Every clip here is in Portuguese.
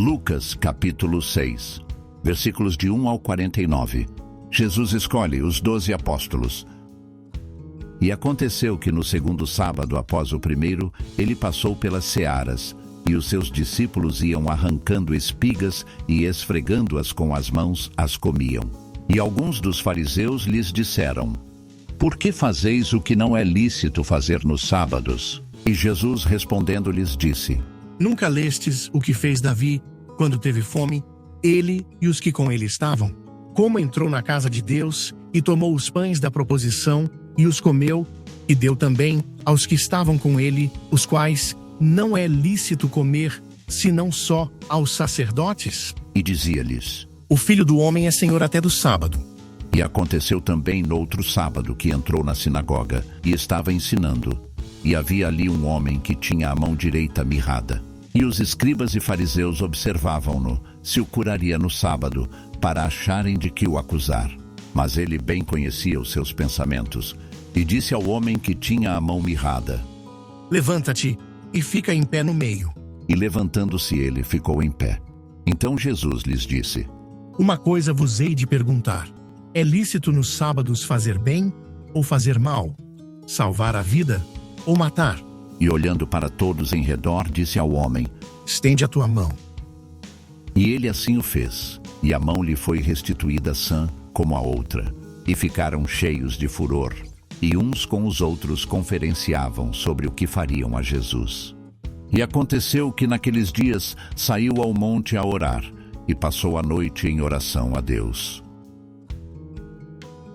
Lucas, capítulo 6, versículos de 1 ao 49. Jesus escolhe os 12 apóstolos. E aconteceu que no segundo sábado após o primeiro, ele passou pelas searas, e os seus discípulos iam arrancando espigas e esfregando-as com as mãos, as comiam. E alguns dos fariseus lhes disseram: Por que fazeis o que não é lícito fazer nos sábados? E Jesus respondendo lhes disse: Nunca lestes o que fez Davi, quando teve fome, ele e os que com ele estavam? Como entrou na casa de Deus, e tomou os pães da proposição, e os comeu, e deu também aos que estavam com ele, os quais não é lícito comer, senão só aos sacerdotes? E dizia-lhes: O Filho do Homem é Senhor até do sábado. E aconteceu também noutro sábado que entrou na sinagoga, e estava ensinando. E havia ali um homem que tinha a mão direita mirrada. E os escribas e fariseus observavam-no, se o curaria no sábado, para acharem de que o acusar. Mas ele bem conhecia os seus pensamentos, e disse ao homem que tinha a mão mirrada: Levanta-te e fica em pé no meio. E levantando-se ele, ficou em pé. Então Jesus lhes disse: Uma coisa vos hei de perguntar: é lícito nos sábados fazer bem ou fazer mal? Salvar a vida ou matar? E olhando para todos em redor, disse ao homem: Estende a tua mão. E ele assim o fez, e a mão lhe foi restituída sã como a outra. E ficaram cheios de furor, e uns com os outros conferenciavam sobre o que fariam a Jesus. E aconteceu que naqueles dias saiu ao monte a orar, e passou a noite em oração a Deus.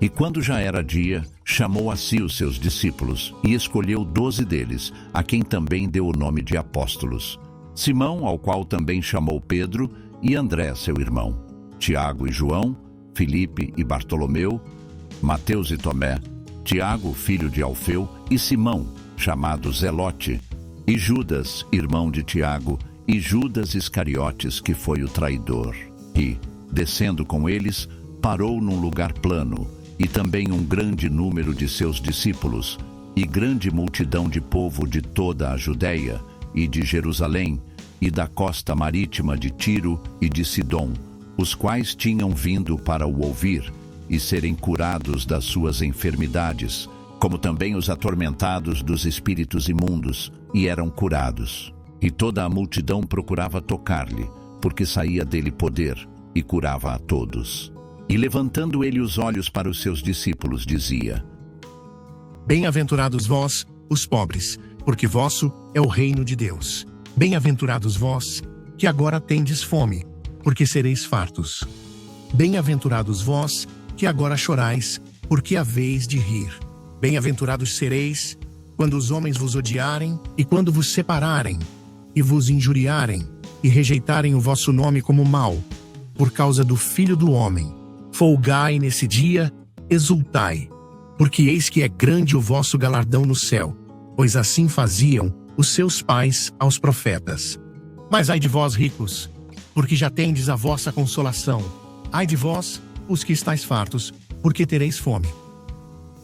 E quando já era dia, chamou a si os seus discípulos, e escolheu 12 deles, a quem também deu o nome de apóstolos: Simão, ao qual também chamou Pedro, e André, seu irmão, Tiago e João, Filipe e Bartolomeu, Mateus e Tomé, Tiago, filho de Alfeu, e Simão, chamado Zelote, e Judas, irmão de Tiago, e Judas Iscariotes, que foi o traidor. E, descendo com eles, parou num lugar plano, e também um grande número de seus discípulos, e grande multidão de povo de toda a Judéia, e de Jerusalém, e da costa marítima de Tiro e de Sidom, os quais tinham vindo para o ouvir, e serem curados das suas enfermidades, como também os atormentados dos espíritos imundos, e eram curados. E toda a multidão procurava tocar-lhe, porque saía dele poder, e curava a todos. E levantando ele os olhos para os seus discípulos, dizia: Bem-aventurados vós, os pobres, porque vosso é o reino de Deus. Bem-aventurados vós, que agora tendes fome, porque sereis fartos. Bem-aventurados vós, que agora chorais, porque haveis de rir. Bem-aventurados sereis, quando os homens vos odiarem, e quando vos separarem, e vos injuriarem, e rejeitarem o vosso nome como mau, por causa do Filho do Homem. Folgai nesse dia, exultai, porque eis que é grande o vosso galardão no céu, pois assim faziam os seus pais aos profetas. Mas ai de vós, ricos, porque já tendes a vossa consolação. Ai de vós, os que estáis fartos, porque tereis fome.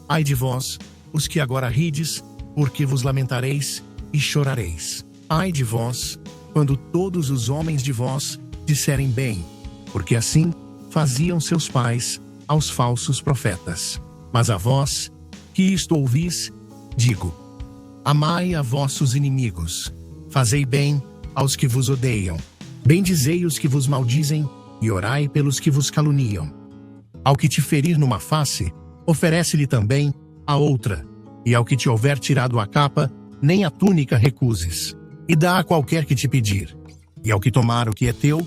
Ai de vós, os que agora rides, porque vos lamentareis e chorareis. Ai de vós, quando todos os homens de vós disserem bem, porque assim faziam seus pais aos falsos profetas. Mas a vós, que isto ouvis, digo: amai a vossos inimigos, fazei bem aos que vos odeiam, bendizei os que vos maldizem, e orai pelos que vos caluniam. Ao que te ferir numa face, oferece-lhe também a outra, e ao que te houver tirado a capa, nem a túnica recuses, e dá a qualquer que te pedir. E ao que tomar o que é teu,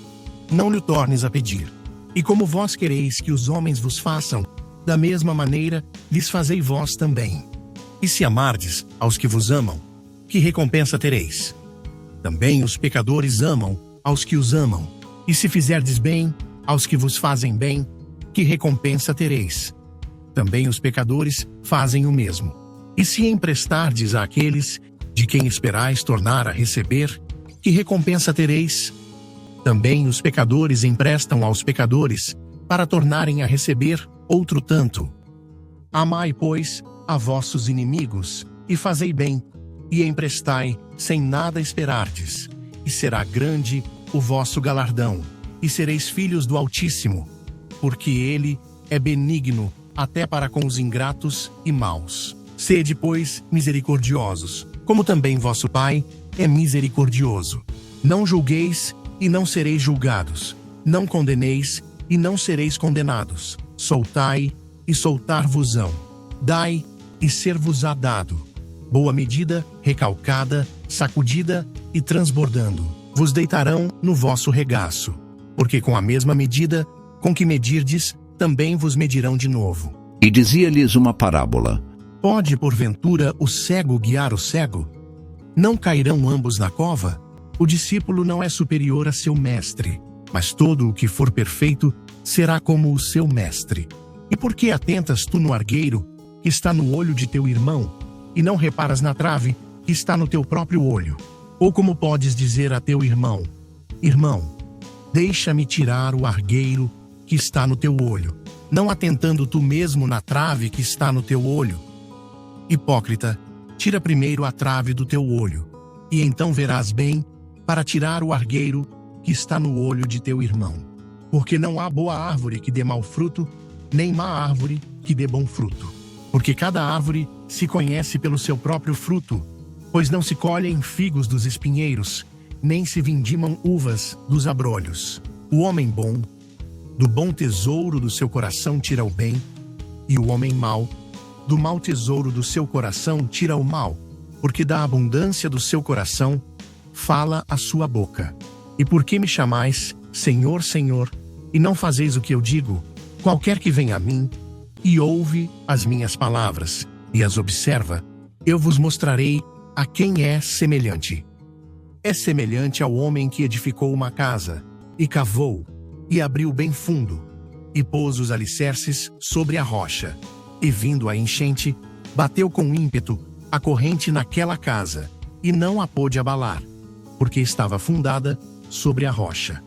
não lhe tornes a pedir. E como vós quereis que os homens vos façam, da mesma maneira lhes fazei vós também. E se amardes aos que vos amam, que recompensa tereis? Também os pecadores amam aos que os amam. E se fizerdes bem aos que vos fazem bem, que recompensa tereis? Também os pecadores fazem o mesmo. E se emprestardes àqueles de quem esperais tornar a receber, que recompensa tereis? Também os pecadores emprestam aos pecadores, para tornarem a receber outro tanto. Amai, pois, a vossos inimigos, e fazei bem, e emprestai, sem nada esperardes, e será grande o vosso galardão, e sereis filhos do Altíssimo, porque ele é benigno até para com os ingratos e maus. Sede, pois, misericordiosos, como também vosso Pai é misericordioso. Não julgueis, e não sereis julgados. Não condeneis, e não sereis condenados. Soltai, e soltar-vos-ão. Dai, e ser-vos-á dado. Boa medida, recalcada, sacudida e transbordando, vos deitarão no vosso regaço. Porque com a mesma medida com que medirdes, também vos medirão de novo. E dizia-lhes uma parábola. Pode, porventura, o cego guiar o cego? Não cairão ambos na cova? O discípulo não é superior a seu mestre, mas todo o que for perfeito será como o seu mestre. E por que atentas tu no argueiro, que está no olho de teu irmão, e não reparas na trave, que está no teu próprio olho? Ou como podes dizer a teu irmão: Irmão, deixa-me tirar o argueiro que está no teu olho, não atentando tu mesmo na trave que está no teu olho? Hipócrita, tira primeiro a trave do teu olho, e então verás bem para tirar o argueiro que está no olho de teu irmão. Porque não há boa árvore que dê mau fruto, nem má árvore que dê bom fruto. Porque cada árvore se conhece pelo seu próprio fruto, pois não se colhem figos dos espinheiros, nem se vindimam uvas dos abrolhos. O homem bom, do bom tesouro do seu coração tira o bem, e o homem mau, do mau tesouro do seu coração tira o mal, porque da abundância do seu coração fala a sua boca. E por que me chamais Senhor, Senhor, e não fazeis o que eu digo? Qualquer que venha a mim e ouve as minhas palavras e as observa, eu vos mostrarei a quem é semelhante. É semelhante ao homem que edificou uma casa, e cavou, e abriu bem fundo, e pôs os alicerces sobre a rocha. E vindo a enchente, bateu com ímpeto a corrente naquela casa, e não a pôde abalar, porque estava fundada sobre a rocha.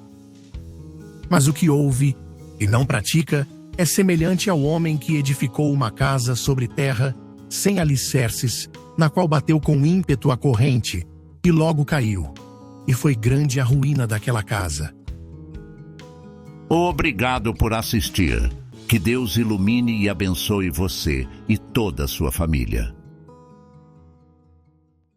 Mas o que ouve e não pratica é semelhante ao homem que edificou uma casa sobre terra, sem alicerces, na qual bateu com ímpeto a corrente, e logo caiu. E foi grande a ruína daquela casa. Obrigado por assistir. Que Deus ilumine e abençoe você e toda a sua família.